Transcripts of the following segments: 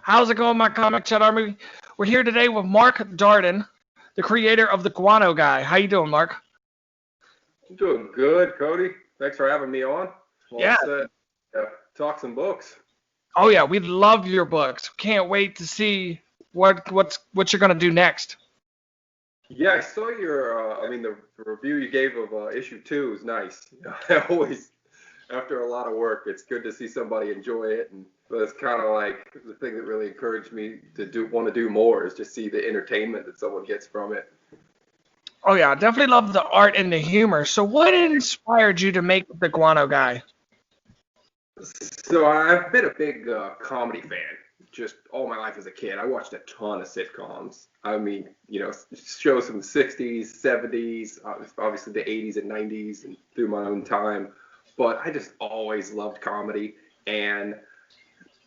How's it going, my comic chat army? We're here today with Mark Darden, the creator of the Guano Guy. How you doing, Mark? I'm doing good, Cody. Thanks for having me on. Yeah. Let's talk some books. Oh yeah, we love your books. Can't wait to see what you're gonna do next. Yeah, I saw the review you gave of issue 2 is nice. I always, after a lot of work, it's good to see somebody enjoy it, and that's kind of like the thing that really encouraged me to want to do more is just see the entertainment that someone gets from it. Oh yeah, definitely love the art and the humor. So what inspired you to make the Guano Guy? So I've been a big comedy fan just all my life as a kid. I watched a ton of sitcoms. I mean, shows from the 60s, 70s, obviously the 80s and 90s, and through my own time. But I just always loved comedy, and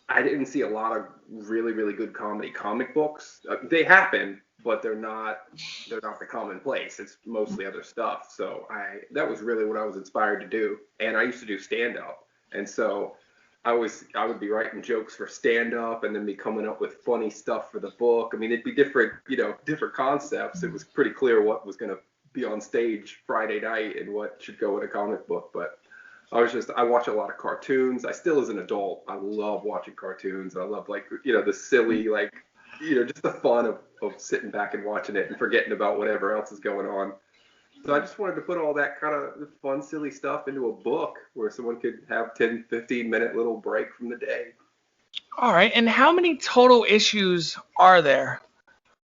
I didn't see a lot of really, really good comic books. They happen, but they're not the commonplace. It's mostly other stuff. So that was really what I was inspired to do. And I used to do stand up. And so I would be writing jokes for stand up and then be coming up with funny stuff for the book. I mean, it'd be different concepts. It was pretty clear what was going to be on stage Friday night and what should go in a comic book. But I watch a lot of cartoons. I still, as an adult, I love watching cartoons. I love, like, the silly, like, just the fun of sitting back and watching it and forgetting about whatever else is going on. So I just wanted to put all that kind of fun, silly stuff into a book where someone could have 10, 15-minute little break from the day. All right, and how many total issues are there?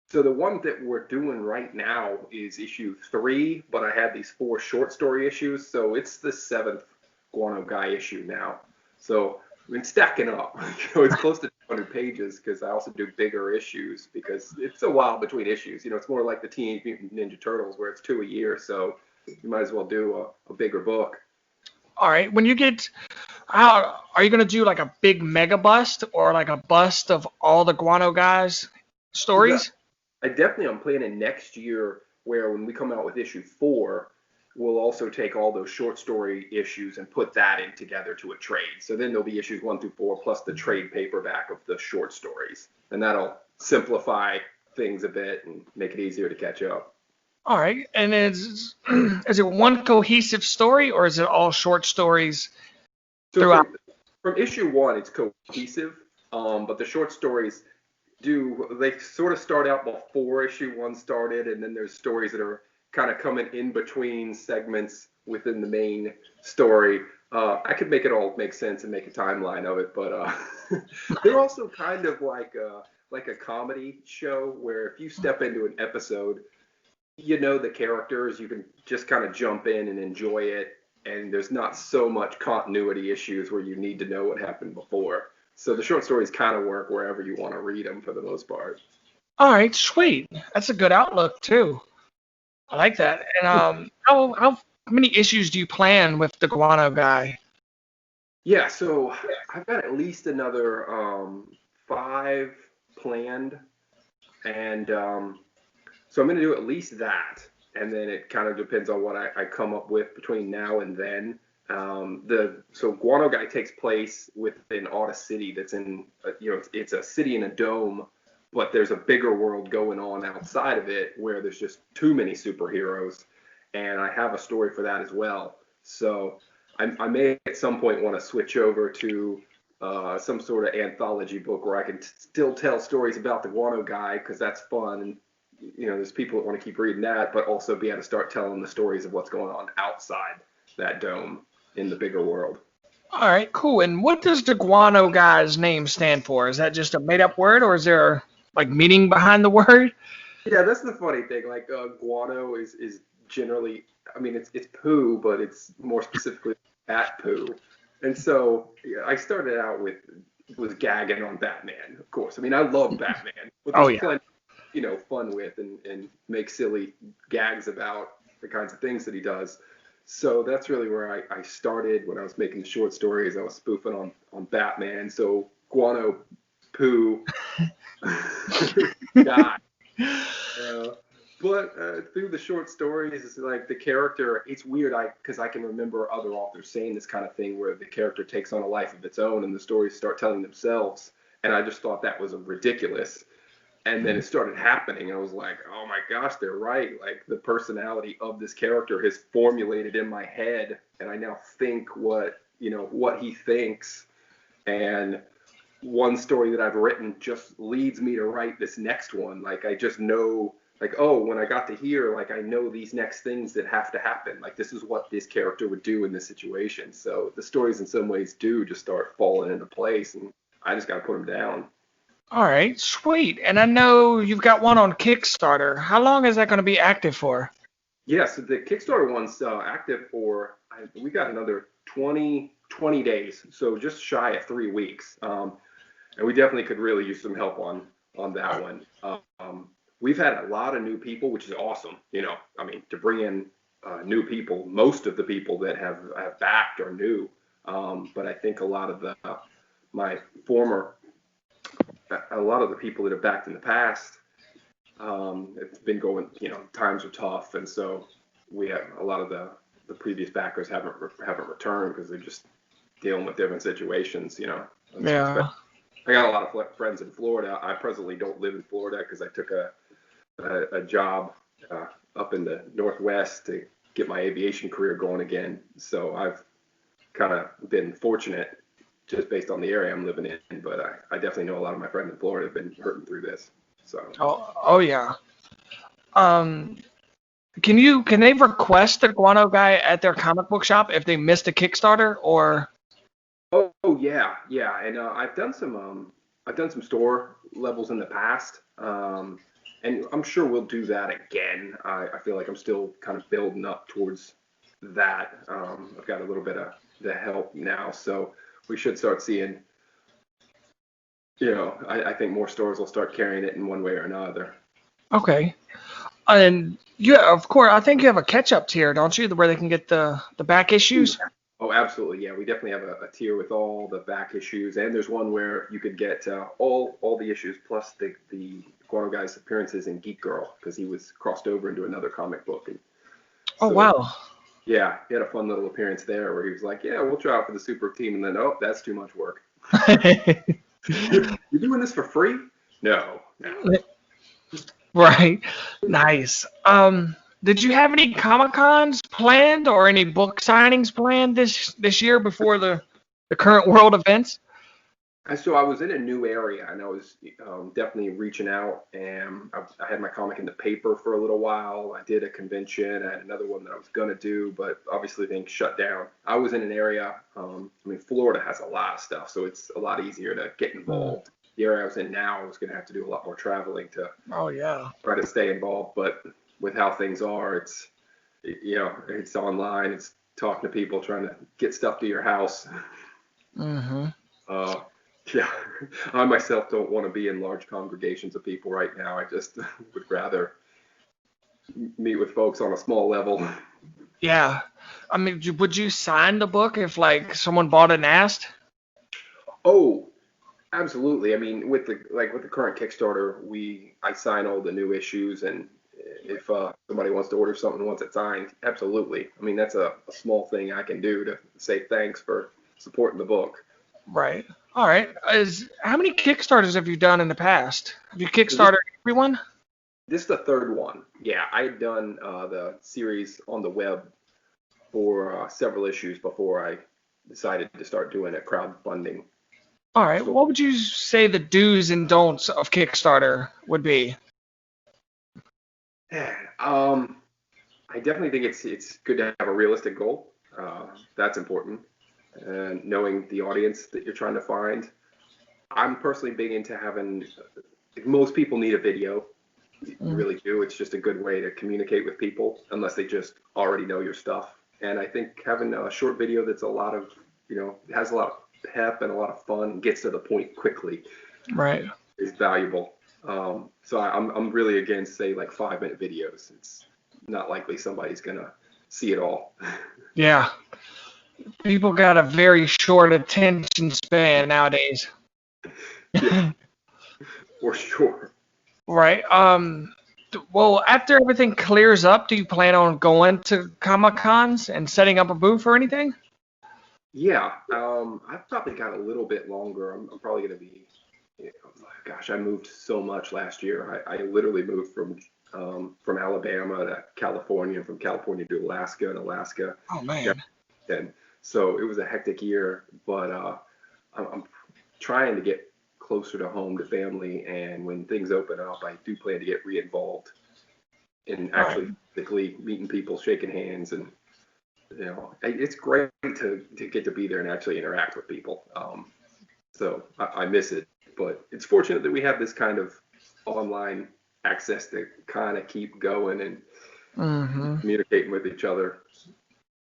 So the one that we're doing right now is issue 3, but I had these 4 short story issues, so it's the 7th Guano Guy issue now. So I've been stacking up. It's close to 200 pages because I also do bigger issues because it's a while between issues. It's more like the Teenage Mutant Ninja Turtles where it's 2 a year, so you might as well do a bigger book. All right, when you get out, are you gonna do like a big mega bust or like a bust of all the Guano Guys stories? I definitely am planning next year where when we come out with issue 4, we'll also take all those short story issues and put that in together to a trade. So then there'll be issues 1 through 4 plus the trade paperback of the short stories. And that'll simplify things a bit and make it easier to catch up. All right, and is it one cohesive story or is it all short stories So throughout? from issue 1, it's cohesive, but the short stories they sort of start out before issue 1 started, and then there's stories that are kind of coming in between segments within the main story. I could make it all make sense and make a timeline of it, but they're also kind of like a comedy show where if you step into an episode, the characters, you can just kind of jump in and enjoy it, and there's not so much continuity issues where you need to know what happened before. So the short stories kind of work wherever you want to read them for the most part. All right, sweet. That's a good outlook too. I like that. And how many issues do you plan with the Guano Guy? Yeah, so I've got at least another 5 planned, and so I'm going to do at least that, and then it kind of depends on what I come up with between now and then. So Guano Guy takes place within Auto City. That's it's a city in a dome, but there's a bigger world going on outside of it where there's just too many superheroes, and I have a story for that as well. So I may at some point want to switch over to some sort of anthology book where I can still tell stories about the Guano Guy because that's fun, and there's people that want to keep reading that, but also be able to start telling the stories of what's going on outside that dome in the bigger world. All right, cool. And what does the Guano Guy's name stand for? Is that just a made-up word, or is there like meaning behind the word? Yeah, that's the funny thing. Like guano is generally, I mean, it's poo, but it's more specifically bat poo. And so I started out with gagging on Batman, of course. I mean, I love Batman, but Oh there's yeah. plenty, fun with and make silly gags about the kinds of things that he does. So that's really where I started when I was making the short stories. I was spoofing on Batman. So guano poo guy. But through the short stories, it's like the character, it's weird because I can remember other authors saying this kind of thing where the character takes on a life of its own and the stories start telling themselves. and I just thought that was ridiculous. And then it started happening, and I was like, oh my gosh, they're right. Like, the personality of this character has formulated in my head, and I now think what he thinks. And one story that I've written just leads me to write this next one. Like, I just know, like, oh, when I got to here, like, I know these next things that have to happen. Like, this is what this character would do in this situation. So the stories in some ways do just start falling into place, and I just got to put them down. All right, sweet. And I know you've got one on Kickstarter. How long is that going to be active for? Yeah, so the Kickstarter one's active for, we got another 20 days, so just shy of 3 weeks. And we definitely could really use some help on that one. We've had a lot of new people, which is awesome. I mean, to bring in new people, most of the people that have backed are new. But I think a lot of the people that have backed in the past, it's been going, times are tough, and so we have a lot of the previous backers haven't returned because they're just dealing with different situations. Yeah. I got a lot of friends in Florida. I presently don't live in Florida because I took a job up in the Northwest to get my aviation career going again. So I've kind of been fortunate just based on the area I'm living in. But I definitely know a lot of my friends in Florida have been hurting through this. So. Oh yeah. Can they request the guano guy at their comic book shop if they missed a Kickstarter or? Oh yeah, and I've done some store levels in the past, and I'm sure we'll do that again. I feel like I'm still kind of building up towards that. I've got a little bit of the help now, so we should start seeing. I think more stores will start carrying it in one way or another. Okay. And yeah, of course, I think you have a catch-up tier, don't you, where they can get the back issues? Oh, absolutely. Yeah, we definitely have a tier with all the back issues, and there's one where you could get all the issues plus the Guano Guy's appearances in Geek Girl because he was crossed over into another comic book. And oh, wow. Yeah, he had a fun little appearance there where he was like, yeah, we'll try out for the super team, and then, oh, that's too much work. You're doing this for free? No. Right. Nice. Did you have any Comic-Cons planned or any book signings planned this year before the current world events? So I was in a new area, and I was definitely reaching out, and I had my comic in the paper for a little while. I did a convention. I had another one that I was going to do, but obviously things shut down. I was in an area, Florida has a lot of stuff, so it's a lot easier to get involved. The area I was in now, I was going to have to do a lot more traveling to try to stay involved, but with how things are, it's online, it's talking to people, trying to get stuff to your house. Mm-hmm. Yeah, I myself don't want to be in large congregations of people right now. I just would rather meet with folks on a small level. Yeah. I mean, would you sign the book if like someone bought it and asked? Oh, absolutely. I mean, with the current Kickstarter, I sign all the new issues, and if somebody wants to order something once it's signed, absolutely. I mean, that's a small thing I can do to say thanks for supporting the book. Right. All right. How many Kickstarters have you done in the past? Have you Kickstarted everyone? This is the third one. Yeah, I had done the series on the web for several issues before I decided to start doing a crowdfunding. All right. So, what would you say the do's and don'ts of Kickstarter would be? I definitely think it's good to have a realistic goal. That's important. And knowing the audience that you're trying to find. I'm personally big into having, most people need a video. You really do. It's just a good way to communicate with people unless they just already know your stuff. And I think having a short video that's a lot of, has a lot of pep and a lot of fun and gets to the point quickly. Right. Is valuable. So I'm really against, say, like 5-minute videos. It's not likely somebody's going to see it all. Yeah. People got a very short attention span nowadays. Yeah, for sure. Right. Well, after everything clears up, do you plan on going to Comic-Cons and setting up a booth or anything? Yeah. I've probably got a little bit longer. I'm probably going to be Gosh, I moved so much last year. I literally moved from Alabama to California, from California to Alaska, and Alaska. Oh Yeah, man. and so it was a hectic year, but I'm trying to get closer to home to family, and when things open up, I do plan to get re-involved in All right. actually physically meeting people, shaking hands, and it's great to get to be there and actually interact with people. So I miss it, but it's fortunate that we have this kind of online access to kind of keep going and Mm-hmm. communicating with each other.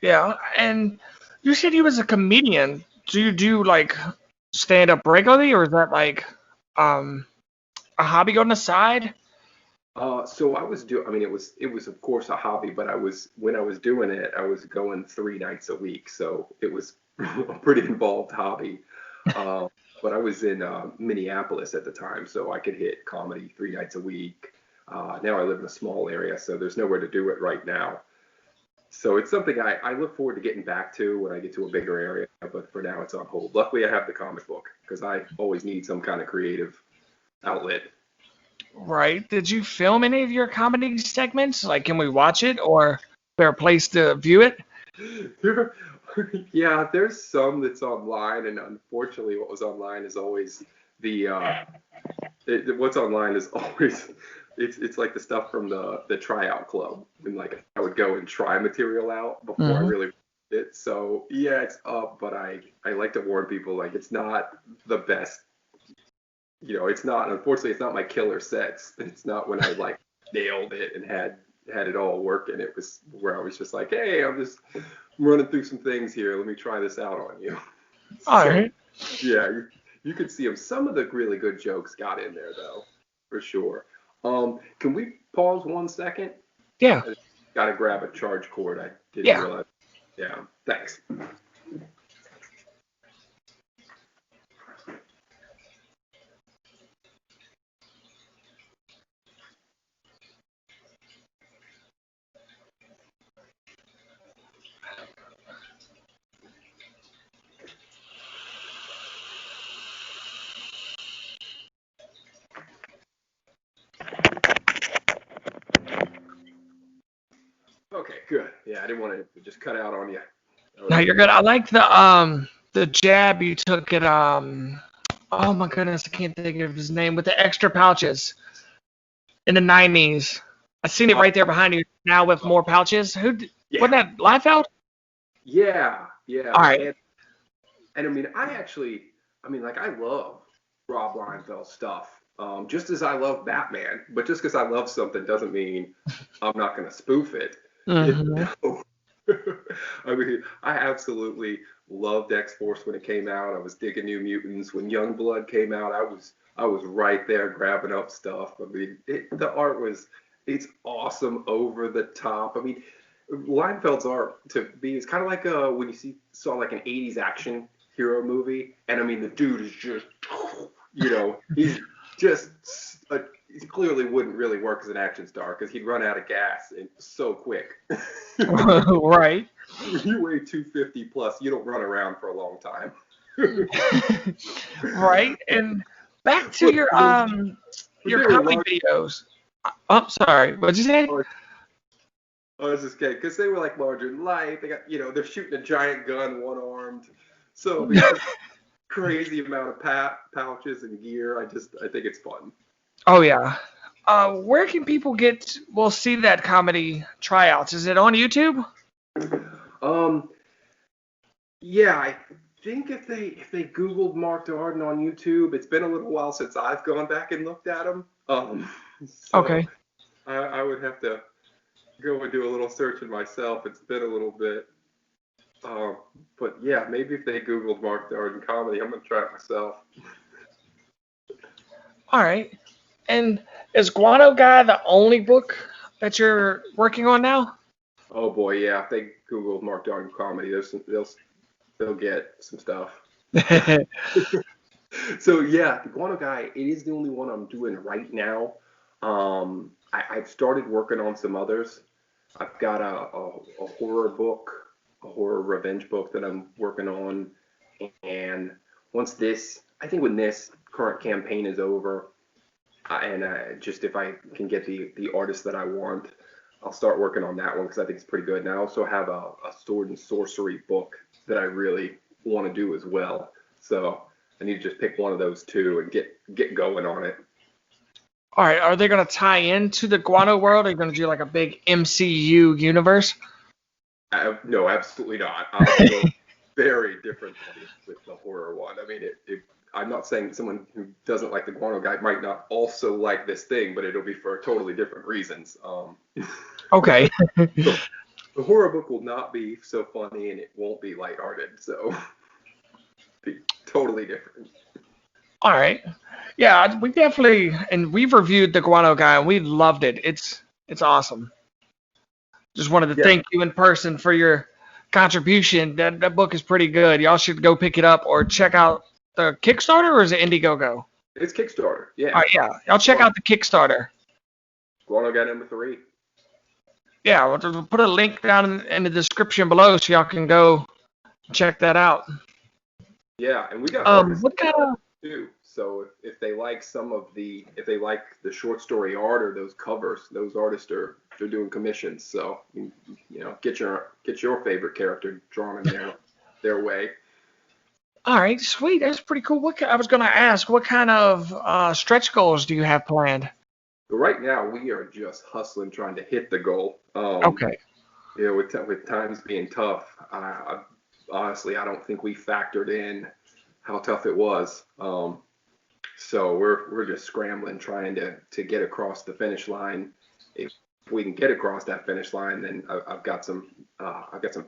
Yeah, and you said you was a comedian. Do you do like stand up regularly, or is that like um a hobby on the side? So I mean, it was of course a hobby, but when I was doing it, I was going 3 nights a week, so it was a pretty involved hobby. Uh, but I was in Minneapolis at the time, so I could hit comedy 3 nights a week. Now I live in a small area, so there's nowhere to do it right now. So it's something I look forward to getting back to when I get to a bigger area, but for now it's on hold. Luckily, I have the comic book because I always need some kind of creative outlet. Right. Did you film any of your comedy segments? Like, can we watch it, or is there a place to view it? There- yeah, there's some that's online, and unfortunately, what was online is always the what's online is always it's like the stuff from the tryout club, and like I would go and try material out before I Hmm. really did it. So yeah, it's up, but I like to warn people like it's not the best. It's not. Unfortunately, it's not my killer sets. It's not when I like nailed it and had it all working. It was where I was just like, hey, I'm just running through some things here. Let me try this out on you. All So right. yeah, you could see them. Some of the really good jokes got in there though, for sure. Can we pause 1 second? Yeah. I gotta grab a charge cord. I didn't Yeah. realize. Yeah, thanks. Okay, good. Yeah, I didn't want to just cut out on you. That would No, have you're been good. fun. I like the jab you took at oh my goodness, I can't think of his name with the extra pouches in the '90s. I seen it Uh, right there behind you now with more pouches. yeah, Wasn't that Liefeld? yeah, yeah. All right. And I mean, like I love Rob Liefeld stuff. Just as I love Batman, but just because I love something doesn't mean I'm not going to spoof it. Hmm. I mean, I absolutely loved X Force when it came out. I was digging New Mutants when Youngblood came out. I was right there grabbing up stuff. I mean, the art it's awesome, over the top. I mean, Linefeld's art to me is kind of like when saw like an '80s action hero movie, and I mean the dude is just, he's just he clearly wouldn't really work as an action star because he'd run out of gas and so quick. Right. When you weigh 250 plus, you don't run around for a long time. Right. And back to But your they were comedy large. videos. Oh, sorry. What'd you say? I was just kidding because they were like larger than life. They got, they're shooting a giant gun, one armed. So they got this crazy amount of pouches and gear. I think it's fun. Oh yeah. Where can people see that comedy tryouts? Is it on YouTube? Um, yeah, I think if they Googled Mark Darden on YouTube, it's been a little while since I've gone back and looked at them. So Okay. I would have to go and do a little searching myself. It's been a little bit. Um, but yeah, maybe if they Googled Mark Darden comedy, I'm gonna try it myself. All right. And is Guano Guy the only book that you're working on now? Oh boy, yeah, if they Googled Mark Darden comedy, they'll get some stuff. So yeah, the Guano Guy, it is the only one I'm doing right now. I've started working on some others. I've got a horror book, a horror revenge book that I'm working on, and once this, I think when this current campaign is over, and just if I can get the artist that I want, I'll start working on that one because I think it's pretty good. And I also have a sword and sorcery book that I really want to do as well. So I need to just pick one of those two and get going on it. All right, are they going to tie into the Guano world? Are you going to do like a big MCU universe? No, absolutely not. I'll go very different with the horror one. I mean, I'm not saying someone who doesn't like the Guano guy might not also like this thing, but it'll be for totally different reasons. Okay. The horror book will not be so funny, and it won't be lighthearted, so be totally different. All right. Yeah, we definitely, and we've reviewed the Guano guy, and we loved it. It's awesome. Just wanted to thank you in person for your contribution. That book is pretty good. Y'all should go pick it up or check out the Kickstarter, or is it Indiegogo? It's Kickstarter, yeah. All right, yeah. Y'all check out the Kickstarter. Guano guy number 3. Yeah, we'll put a link down in the description below so y'all can go check that out. Yeah, and we got what kind of too. So if they like if they like the short story art or those covers, those artists they're doing commissions. So you know, get your favorite character drawn in their way. All right, sweet. That's pretty cool. I was gonna ask, what kind of stretch goals do you have planned? But right now we are just hustling, trying to hit the goal. Okay. You know, with times being tough, honestly, I don't think we factored in how tough it was. So we're just scrambling, trying to get across the finish line. If we can get across that finish line, then I've got some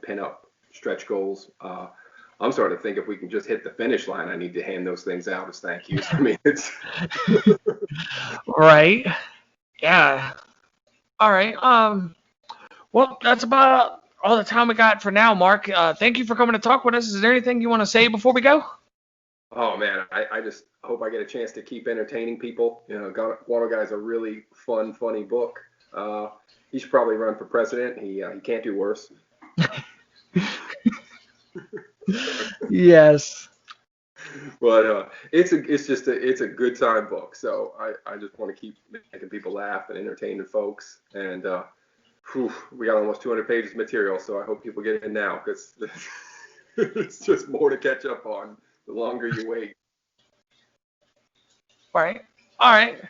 pin-up stretch goals. I'm starting to think if we can just hit the finish line, I need to hand those things out as thank yous. I mean, it's right. Yeah. All right. Well, that's about all the time we got for now, Mark. Thank you for coming to talk with us. Is there anything you want to say before we go? Oh man, I just hope I get a chance to keep entertaining people. You know, Guano Guy's a really funny book. He should probably run for president. He can't do worse. Yes. But it's a good time book. So I just want to keep making people laugh and entertaining folks. And we got almost 200 pages of material, so I hope people get in now because it's just more to catch up on the longer you wait. Right. All right.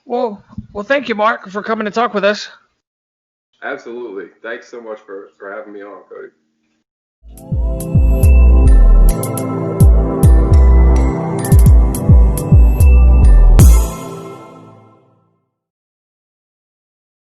Well, thank you, Mark, for coming to talk with us. Absolutely. Thanks so much for having me on, Cody.